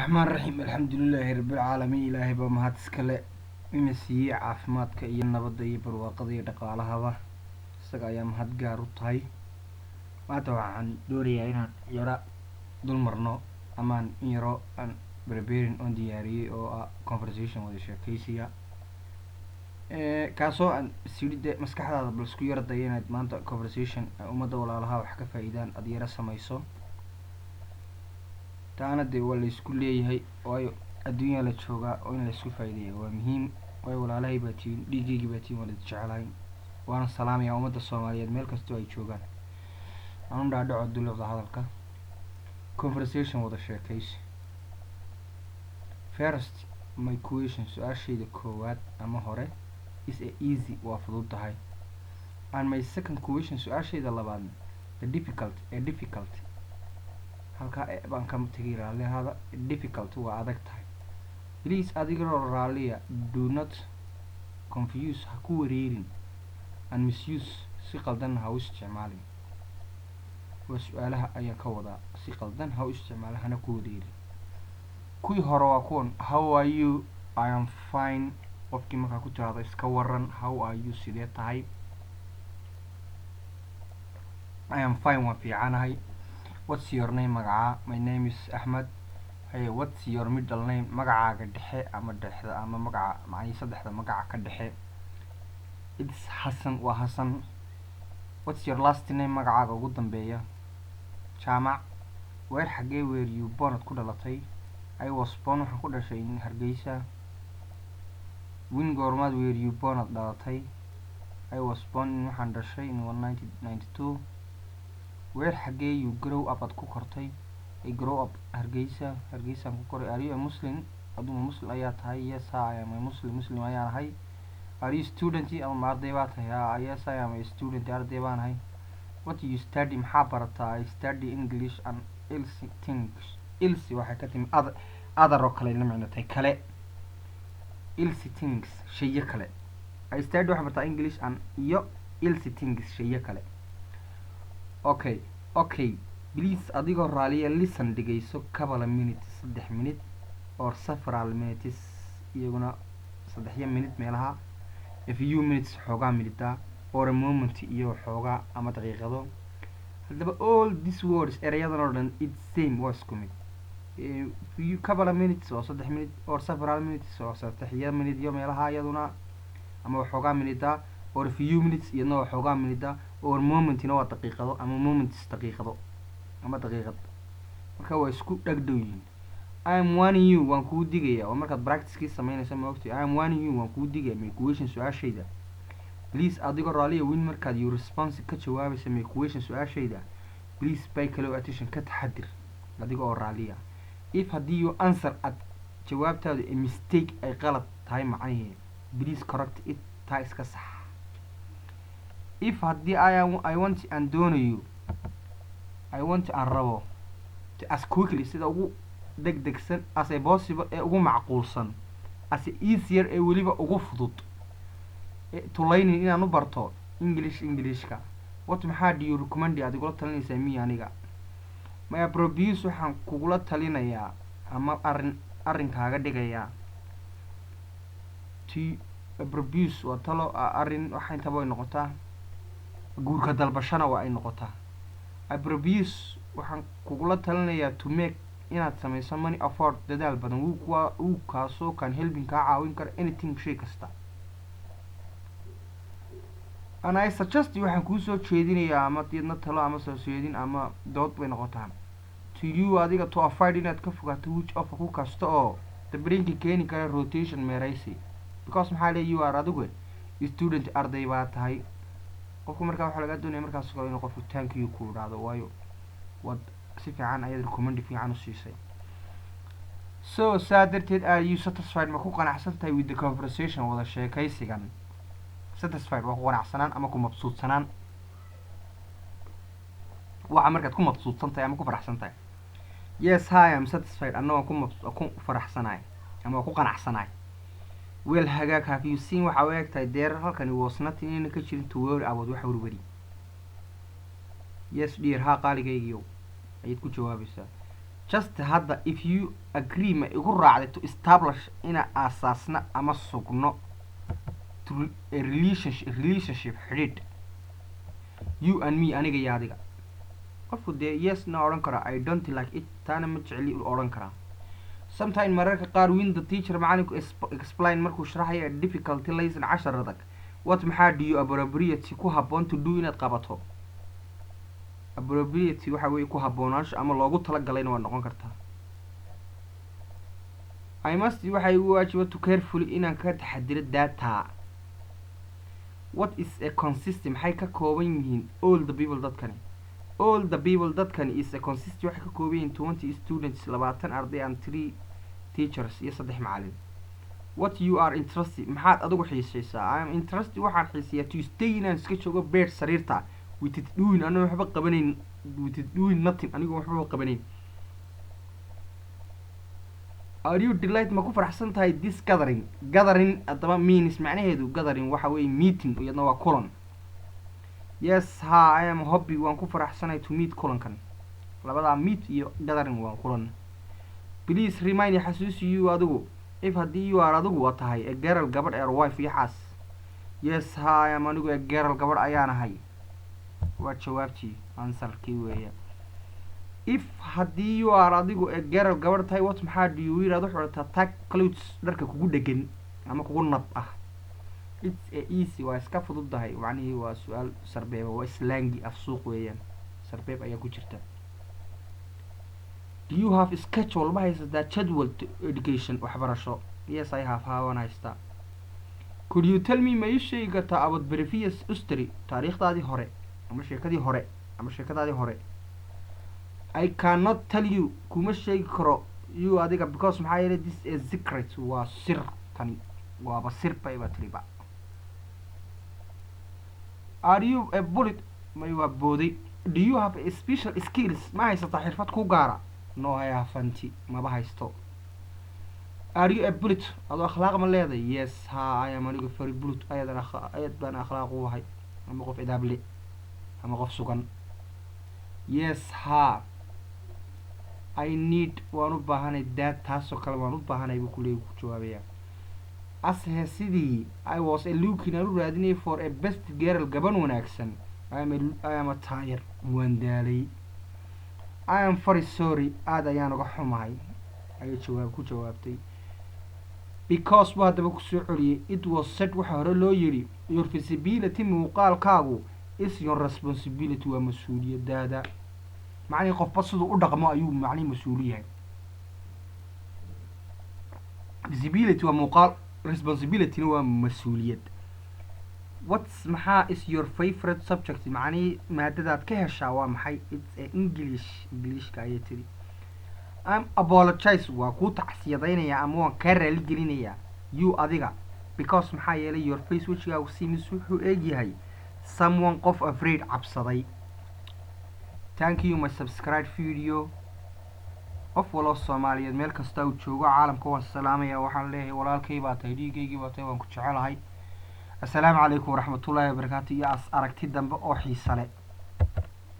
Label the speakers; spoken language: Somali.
Speaker 1: الرحمن الرحيم الحمد لله رب العالمين إلهي بمهات اسكالي إنسيي عافمادك إيا نبدا إيا برواقض إيا دقالهaba isaga ayaa mahad gaar u tahay maanta waxaan doonayaa inaan yara dul marno amaan in yaro aan preparing on diyaariyey oo ah conversation wada sheekaysiga kaasoo aan isiri dee maskaxdaada bal isku yara daya inaad maanta conversation ummadda walaalaha wax ka faa'iidaan aad yara samayso taana dee waa la isku leeyahay waayo adduunyaa la joogaa oo in la isku faa'iideeyo waa muhiim waayo walaalahay baa tihiin dhiigaygii baa tihiin waa la jecelahay waana salaamayaa ummadda Soomaaliyeed meel kastoo ay joogaan aan dhaadhaco dulada hadalka conversation wada sheekaysi first my question su'aashayda koowaad ama hore is a easy waa fudud tahay and my second question su'aashayda labaad the difficult halka baan ka tagay raaliyaha difficult waa adag tahay please adigoo raaliya do not confuse ha ku wareerin and misuse si qaldan ha u isticmaalin waa su'aalaha ayaan ka wadaa si qaldan ha u isticmaala hana ku wareerin kuwii hore waa kuwan how are you I am fine qofkii markaa ku tiraahdo iska waran how are you sidee tahay I am fine waan fiicanahay what's your name magaca my name is Ahmed hey what's your middle name magacaaga dhexe ama dhexda ama magaca macnii saddexda magaca ka dhexe it's Hassan waa Hassan what's your last name magacaaga ugu dambeeya jaamac weer xagee were you born ku dhalatay I was born waxaan ku dhashay in Hargeysa when goormaad were you born dhalatay I was born in waxaan dhashay in 1992 where xagee you grow up ad ku kortay I grow up Hargeysa Hargeysaan ku koray are you a Muslim aduma Muslim ayaa tahay yes I am a Muslim ayaan ahay are you student ama arday baa tahay yes I am a student arday baan ahay what do you study maxaa barataa I study English and else things else waxay ka timi other oo kale la macno tahay kale else things shay kale I study wax bartaa English and iyo else things shay kale okay please adigoo raaliya listen dhegeyso couple minutes 3 minute or several minutes iyaguna 3 minute meelaha a few minutes xoogaa minita or a moment iyo xoogaa ama daqiiqado hadaba all these words erayadan oo dhan it's same waa isku mid few couple minutes oo 3 minute or several minutes oo 3 minute iyo meelaha iyaduna ama xoogaa minita or few minutes iyo noo xoogaa minita or moment ina waa daqiiqado ama moments daqiiqado ama daqiiqad marka waa isku dhagdhow yihiin I am warning you waan kuu digaya oo markaad practice sameynayso ma ogtay I am warning you waan kuu digaya my question su'aashayda please adigoo raaliya win markaad your response ka jawaabayso my question su'aashayda please pay close attention ka taxadir adigoo raaliya if haddii you answer at jawaabtaadu a mistake ay qalad tahay macnaheedu please correct it taa iska sax if haddii I want and doonayo I want and rabo to as quickly sida ugu degdegsan as a possible ee ugu macquulsan as easier ee waliba ugu fudud to learning inaan u barto Englishka what maxaa do you recommend adigula talinaysaa mi aniga my appropriate waxaan kugula talinayaa ama arrinkaaga dhigayaa to appropriate waa talo arrin waxa inta way noqotaa guurka dalbashana waa ay noqotaa appropriate waxaan kugula talinayaa to make inaad samayso money afford dadaal badan uu kaasoo kan helping ka caawin kara anything shay kasta and I suggest waxaan kuu soo jeedinayaa ama diidna talo ama soo jeedin ama dood bay noqotaa to you adiga to avoid inaad ka fogaato which of ku kasta oo the brain keeni kara rotation meeraysi because maxaa leeyahay you are adigu student arday baa tahay qofku markaa waxa laga doonayaa markaas oo inuu qofku thank you ku raado waayo wad si fiican ayaad recommend fiican u siisay so darteed are you satisfied ma ku qanacsan tahay with the conversation wada sheekaysigan satisfied waa ku qanacsanaan ama ku mabsuudsanaan waxa markaad ku mabsuudsan tahay ama ku faraxsan tahay yes I am satisfied anna waan ku faraxsanahay ama ku qanacsanahay weel hagaag have you seen waxa way egtahay deer halkani was nothing in ka jirin to worry about waxa warwari yes dear ha qaaligaygiyo ayaad ku jawaabaysaa just hadda if you agree ma igu raacday to establish ina aasaasna ama sugno to a relationship xidhiidh you and me aniga iyo adiga qofku dee yes na odhan kara I don't like it taana ma jecli u odhan karaa sometime mararka qaar when the teacher macalinku explain markuu sharaxayo difficulty lesson cashar adag what maxaa do you appropriate ku habboon to do inaad qabato appropriate waxa weeye ku habboonaasho ama loogu talagalayna waa noqon kartaa I must waxay u waajiba to carefully inaan ka taxadiro data what is a consistent maxay ka kooban yihiin all the people dadkani is a consistent waxay ka kooban yihiin 20 students 20 arday and 3 teachers iyo 3 macallin what you are interested maxaad adigu xiisaysaa I am interested waxaan xiisayaa to stay inaan iska joogo bed sariirta with it doing anoo waxba qabanayn with it doing nothing anigu waxba qabanayn are you delight ma ku faraxsan tahay this gathering adaba means macnaheedu gathering waxa weeye meeting iyadna waa kulan yes ha I am happy waan ku faraxsanahay to meet kulankan labada meet iyo gathering waa kulan please remind xasuusi you adigu if haddii you are adigu waa tahay a girl gabadh or wife iyo xaas yes ha I am anigu a girl gabadh ayaan ahay waa jawaabtii answerkii weeye if haddii you are adigu a girl gabadh tahay what maxaa do you wear adu xidhataa tag clothes dharka kugu dhegan ama kugu nab ah it's a easy waa iska fududahay macnihii waa su-aal sarbeeba waa slangi af suuq weeyaan sarbeeb ayaa ku jirta do you have schedule ma haysataa jadwal education waxbarasho yes I have waan haystaa could you tell me ma ii sheegi kartaa about previous history taariikhdaadii hore ama sheekadii hore ama sheekadaadii hore I cannot tell you kuma sheegi karo you adiga because maxaa yeelay this is secret waa sir tani waaba sir bayba tiriba are you a bullet may waa booday do you have a special skills ma haysataa xirfad ku gaara no I haven't maba haysto are you a bullet adoo akhlaaq ma leedahay yes ha I am anigu very bullet ayad baan akhlaaq u ahay ama qof idaable ama qof sugan yes ha I need waan u baahanay dad taasoo kale waan u baahanay buu kuleey ku jawaabaya as sidii I was looking aan u raadinay for a best girl gaban wanaagsan I am a tired waan daalay I am very sorry aad ayaan uga xumahay ayay ku jawaabtay because waa daba ku soo celiyay it was said waxa hore loo yiri your visibility muuqaalkaagu is your responsibility waa mas'uuliyadaada macnaheedu qofba siduu u dhaqmo ayuu macnaheedu mas'uul yahay visibility waa muuqaal responsibility waa mas'uuliyad what's maxaa is your favorite subject macnaheedu maadadaad ka heshaa waa maxay it's a Englishka ayay tiri I'm apologize waa ku tacsiyadaynaya ama waan ka raali gelinayaa you adiga because maxaa yeelay your face wajigaagu simis wuxuu eegyahay someone qof afraid cabsaday thank you my subscribe video qof walo Soomaaliyeed meel kasta uu joogo caalamka waan salaamaya waxaan leeyahay walaalkay baa tahay dhiigaygii baa tahay waan ku jecelahay assalaamu calaykum waraxmatullaahi wabarakaatuh iyo aragti dambe oo xiiso leh